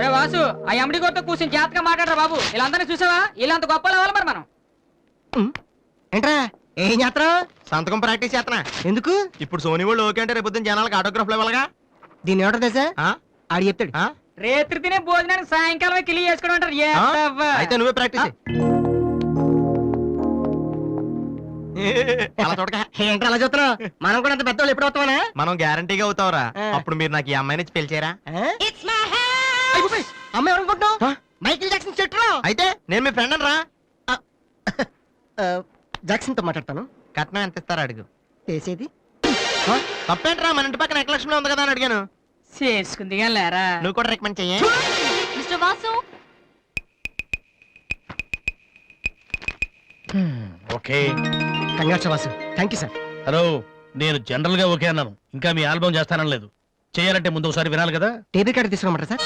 వాసు ఆ ఎమ్డి గారితో కూర్చొని జాగ్రత్తగా మాట్లాడరా బాబు. వీళ్ళందరినీ చూసావా? వీళ్ళంత గొప్ప అవ్వాలి మరి మనం. ఏంట్రా ఏం చేస్తున్నావు? సంతకం ప్రాక్టీస్ చేస్తున్నా. ఎందుకు? ఇప్పుడు సోనీ వాళ్ళు ఓకే అంటే రేపు జనాలకు ఆటోగ్రాఫ్లు ఇవ్వాలగా. దీన్ని ఏమంటారు తెలుసా? ఆడు చెప్తాడు. రేత్రి తినే భోజనానికి సాయంకాలమే కిలి చేసుకోవడం అంటారు. అయితే నువ్వే ప్రాక్టీస్ ఏంట్రా అలా చూస్తున్నావు? మనం కూడా అంత పెద్దవాళ్ళు ఎప్పుడు అవుతామనా? మనం గ్యారంటీగా అవుతావురా. అప్పుడు మీరు నాకు ఈ అమ్మాయిని పిలిచారా? అమ్మాయి అనుకుంటున్నావు? మైకిల్ జాక్సన్ చెట్టు. అయితే నేను మీ ఫ్రెండ్ అని రా. జాక్సన్ తో మాట్లాడతాను. కట్నం ఎంత ఇస్తారా అడుగు. చేసేది తప్పేంట్రా, మన ఇంటి పక్కన ఎక్లక్ష్మిలో ఉంది కదా అని అడిగాను. చేసుకుంది లేరా. నువ్వు కూడా రికమెండ్ చెయ్యి. Mister Vasu, okay. Congrats Vasu. Thank you sir. Hello, నేను జనరల్ గా ఓకే అన్నాను, ఇంకా మీ ఆల్బమ్ చేస్తానని లేదు. చేయాలంటే ముందు ఒకసారి వినాలి కదా. టేబుల్ కార్డు తీసుకురమ్మంటారా సార్?